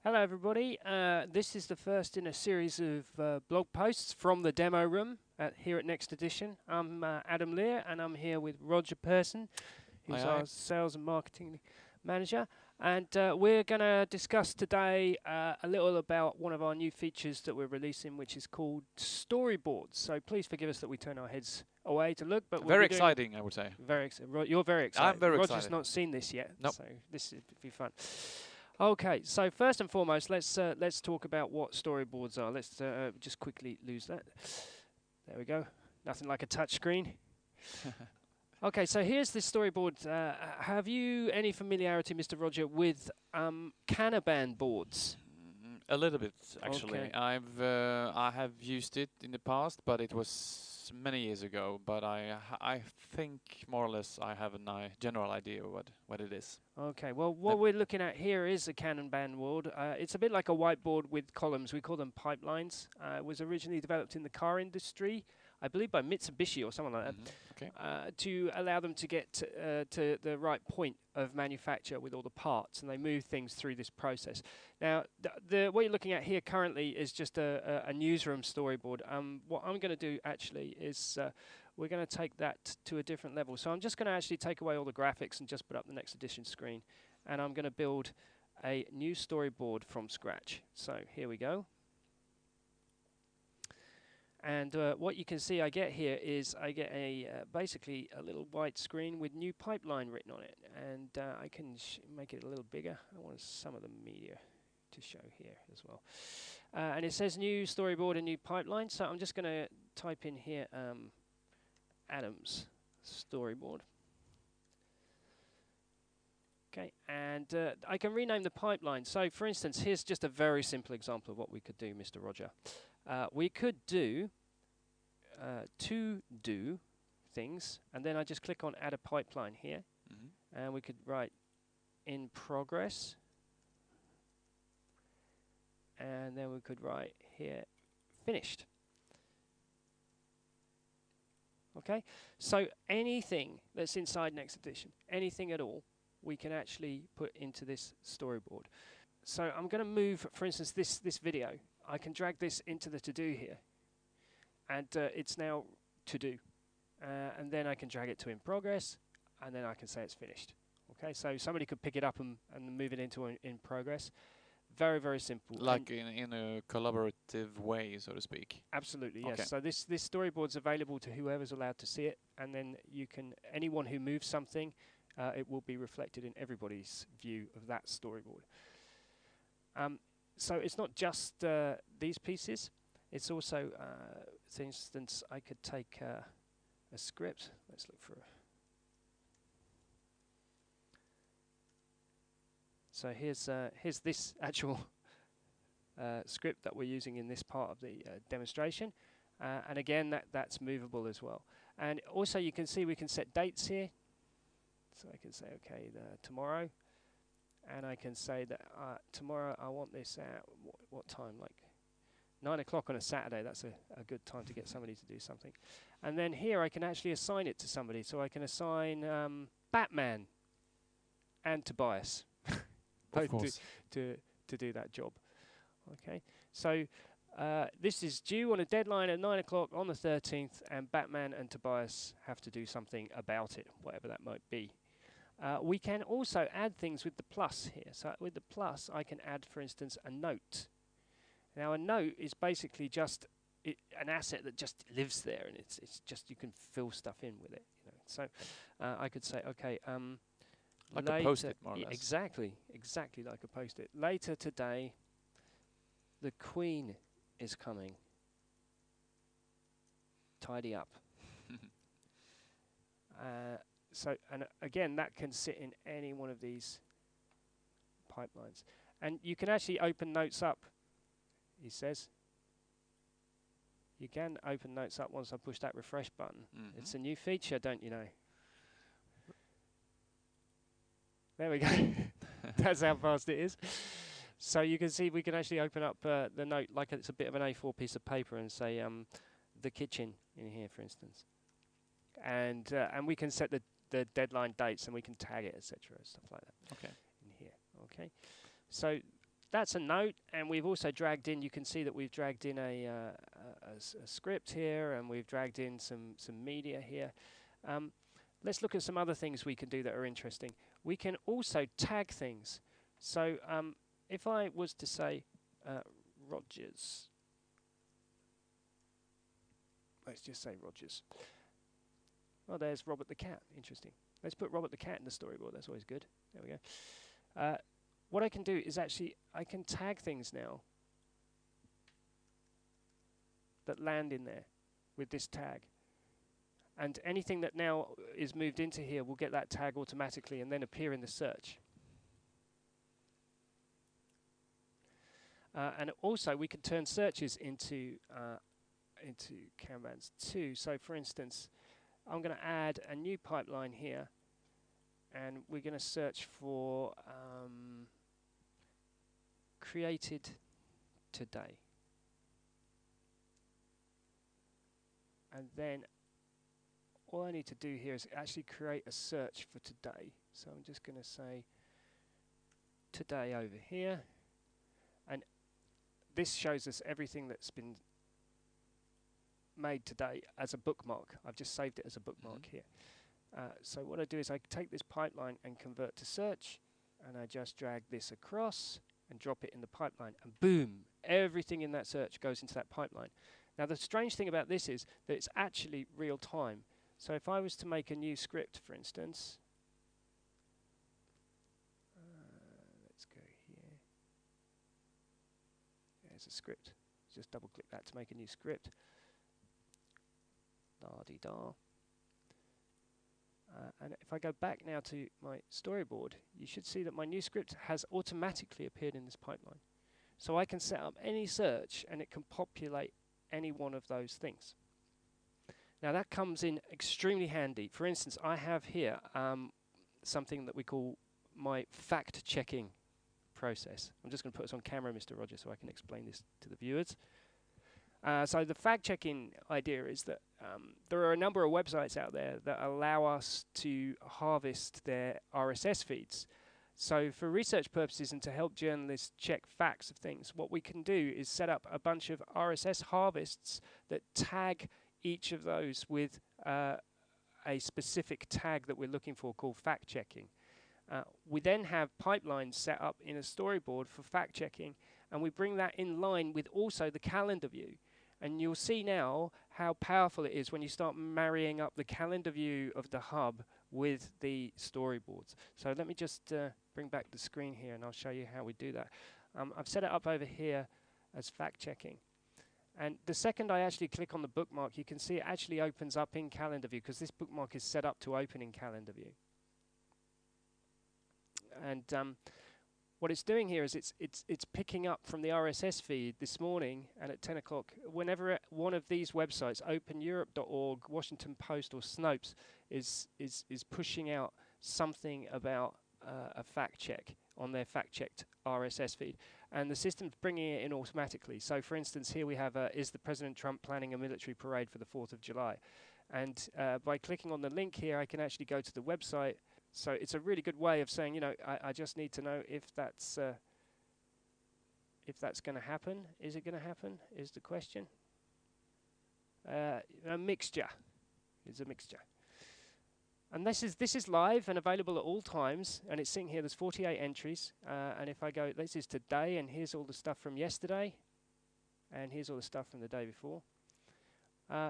Hello everybody, this is the first in a series of blog posts from the demo room here at Next Edition. I'm Adam Lear and I'm here with Roger Persson, who's Aye, aye. our sales and marketing manager. And we're going to discuss today a little about one of our new features that we're releasing, which is called Storyboards. So please forgive us that we turn our heads away to look, but Very exciting, I would say. You're very excited. I'm very Roger's excited. not seen this yet, Nope. so this would be fun. Okay, so first and foremost, let's talk about what storyboards are. Let's just quickly lose that. There we go. Nothing like a touch screen. Okay, so here's the storyboard. Have you any familiarity, Mr. Roger, with Kanban boards? A little bit, actually. Okay. I have used it in the past, but it was many years ago. But I think more or less I have a general idea what it is. Okay, well, what we're looking at here is a Kanban board. It's a bit like a whiteboard with columns. We call them pipelines. It was originally developed in the car industry, I believe by Mitsubishi or someone like that, Okay. to allow them to get to the right point of manufacture with all the parts, and they move things through this process. Now, what you're looking at here currently is just a newsroom storyboard. What I'm going to do actually is we're going to take that to a different level. So I'm just going to actually take away all the graphics and just put up the Next Edition screen, and I'm going to build a new storyboard from scratch. So here we go. And what you can see I get here is I get basically a little white screen with new pipeline written on it. And I can make it a little bigger. I want some of the media to show here as well. And it says new storyboard and new pipeline. So I'm just going to type in here Adam's storyboard. Okay, and I can rename the pipeline. So for instance, here's just a very simple example of what we could do, Mr. Roger. We could do to do things, and then I just click on add a pipeline here, and we could write in progress, and then we could write here finished. Okay, so anything that's inside Next Edition, anything at all, we can actually put into this storyboard. So I'm going to move, for instance, this video. I can drag this into the to-do here, and it's now to-do. And then I can drag it to in progress, and then I can say it's finished. Okay, so somebody could pick it up and move it into in progress. Very, very simple. Like in a collaborative way, so to speak. Absolutely, yes. Okay. So this storyboard's available to whoever's allowed to see it, and then anyone who moves something, it will be reflected in everybody's view of that storyboard. So it's not just these pieces. It's also, for instance, I could take a script. Let's look for a. So here's this actual script that we're using in this part of the demonstration. And again, that's movable as well. And also you can see we can set dates here. So I can say, okay, tomorrow. And I can say that tomorrow I want this at what time? Like 9 o'clock on a Saturday. That's a good time to get somebody to do something. And then here I can actually assign it to somebody. So I can assign Batman and Tobias both to do that job. Okay. So this is due on a deadline at 9 o'clock on the 13th, and Batman and Tobias have to do something about it, whatever that might be. We can also add things with the plus here. So with the plus, I can add, for instance, a note. Now, a note is basically just an asset that just lives there, and it's just you can fill stuff in with it. You know. So I could say, okay, like a post-it, more or less. Exactly like a post-it. Later today, the Queen is coming. Tidy up. So, and again, that can sit in any one of these pipelines. And you can actually open notes up, he says. You can open notes up once I push that refresh button. It's a new feature, don't you know? There we go. That's how fast it is. So you can see we can actually open up the note like it's a bit of an A4 piece of paper and say the kitchen in here, for instance. And we can set the deadline dates, and we can tag it, etc., stuff like that. Okay. In here, okay. So that's a note, and we've also dragged in. You can see that we've dragged in a script here, and we've dragged in some media here. Let's look at some other things we can do that are interesting. We can also tag things. So if I was to say Rogers, let's just say Rogers. Oh, there's Robert the cat. Interesting. Let's put Robert the cat in the storyboard. That's always good. There we go. What I can do is actually I can tag things now that land in there with this tag. And anything that now is moved into here will get that tag automatically and then appear in the search. And also we can turn searches into Kanbans too. So for instance, I'm going to add a new pipeline here, and we're going to search for created today. And then all I need to do here is actually create a search for today. So I'm just going to say today over here. And this shows us everything that's been made today as a bookmark. I've just saved it as a bookmark here. So what I do is I take this pipeline and convert to search, and I just drag this across and drop it in the pipeline, and boom, everything in that search goes into that pipeline. Now the strange thing about this is that it's actually real time. So if I was to make a new script, for instance, let's go here. There's a script. Just double click that to make a new script. Da-dee-da. And if I go back now to my storyboard, you should see that my new script has automatically appeared in this pipeline. So I can set up any search and it can populate any one of those things. Now that comes in extremely handy. For instance, I have here something that we call my fact-checking process. I'm just going to put this on camera, Mr. Rogers, so I can explain this to the viewers. So the fact-checking idea is that there are a number of websites out there that allow us to harvest their RSS feeds. So for research purposes and to help journalists check facts of things, what we can do is set up a bunch of RSS harvests that tag each of those with a specific tag that we're looking for called fact-checking. We then have pipelines set up in a storyboard for fact-checking, and we bring that in line with also the calendar view. And you'll see now how powerful it is when you start marrying up the calendar view of the hub with the storyboards. So let me just bring back the screen here, and I'll show you how we do that. I've set it up over here as fact-checking. And the second I actually click on the bookmark, you can see it actually opens up in calendar view, because this bookmark is set up to open in calendar view. And what it's doing here is it's picking up from the RSS feed this morning and at 10 o'clock. Whenever one of these websites, openeurope.org, Washington Post, or Snopes, is pushing out something about a fact check on their fact-checked RSS feed, and the system's bringing it in automatically. So, for instance, here we have is the President Trump planning a military parade for the 4th of July? And by clicking on the link here, I can actually go to the website. So it's a really good way of saying, you know, I just need to know if that's going to happen. Is it going to happen? Is the question. A mixture. It's a mixture. And this is live and available at all times. And it's seeing here there's 48 entries. And if I go, this is today, and here's all the stuff from yesterday, and here's all the stuff from the day before.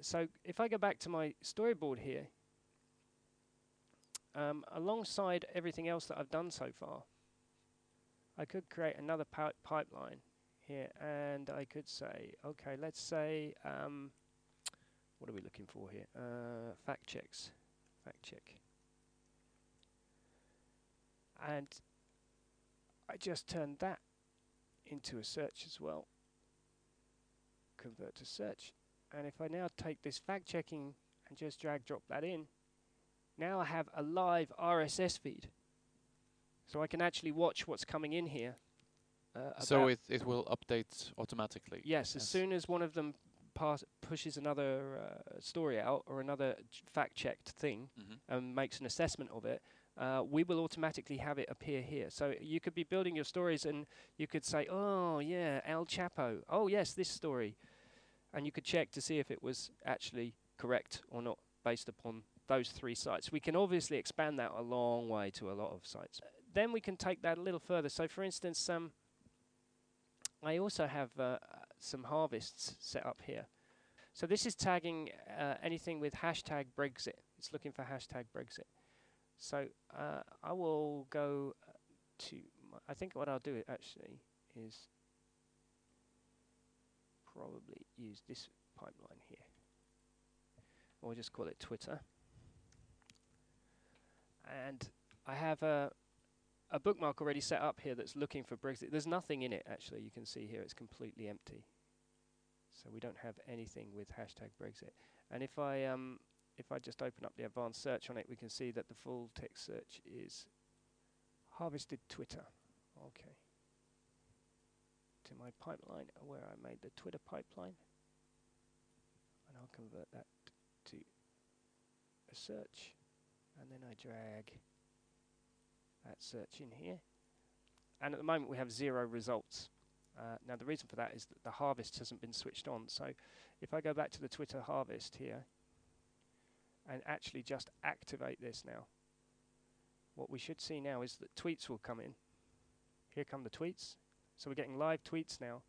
So if I go back to my storyboard here, alongside everything else that I've done so far, I could create another pipeline here, and I could say, okay, let's say, what are we looking for here? Fact checks. Fact check. And I just turned that into a search as well. Convert to search. And if I now take this fact checking and just drag drop that in, now I have a live RSS feed. So I can actually watch what's coming in here. So it will update automatically? Yes, as soon as one of them pushes another story out or another fact-checked thing and makes an assessment of it, we will automatically have it appear here. So you could be building your stories and you could say, oh yeah, El Chapo. Oh yes, this story. And you could check to see if it was actually correct or not based upon those 3 sites. We can obviously expand that a long way to a lot of sites. Then we can take that a little further. So for instance, I also have some harvests set up here. So this is tagging anything with hashtag Brexit. It's looking for hashtag Brexit. So I will go to, I think what I'll do actually is probably use this pipeline here. Or just call it Twitter. And I have a bookmark already set up here that's looking for Brexit. There's nothing in it actually. You can see here it's completely empty. So we don't have anything with hashtag Brexit. And if I just open up the advanced search on it, we can see that the full text search is harvested Twitter. Okay. To my pipeline where I made the Twitter pipeline. And I'll convert that to a search. And then I drag that search in here. And at the moment we have 0 results. Now the reason for that is that the harvest hasn't been switched on. So if I go back to the Twitter harvest here and actually just activate this now, what we should see now is that tweets will come in. Here come the tweets. So we're getting live tweets now.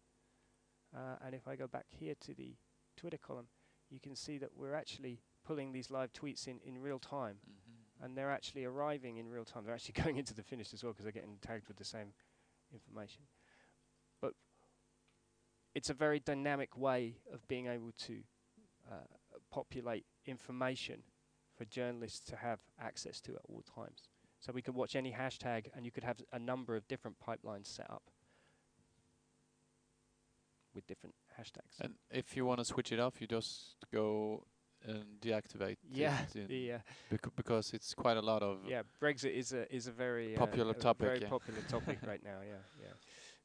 And if I go back here to the Twitter column, you can see that we're actually pulling these live tweets in real time. And they're actually arriving in real time. They're actually going into the finish as well because they're getting tagged with the same information. But it's a very dynamic way of being able to populate information for journalists to have access to at all times. So we could watch any hashtag and you could have a number of different pipelines set up with different hashtags. And if you want to switch it off, you just go and deactivate it because it's quite a lot of Brexit is a very popular topic. Very popular topic right now. Yeah.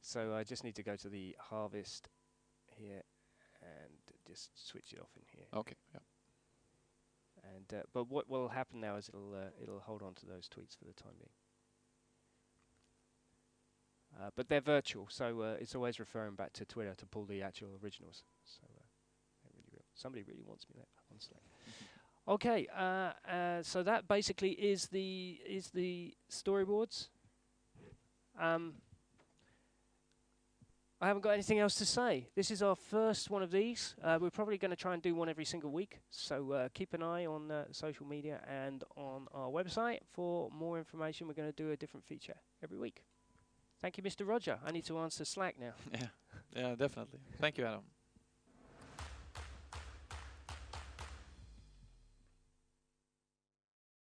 So I just need to go to the harvest here and just switch it off in here. Okay. Yeah. And but what will happen now is it'll hold on to those tweets for the time being. But they're virtual, so it's always referring back to Twitter to pull the actual originals. So somebody really wants me there on Slack. Okay, so that basically is the storyboards. I haven't got anything else to say. This is our first one of these. We're probably going to try and do one every single week. So keep an eye on social media and on our website for more information. We're going to do a different feature every week. Thank you, Mr. Roger. I need to answer Slack now. Yeah, definitely. Thank you, Adam.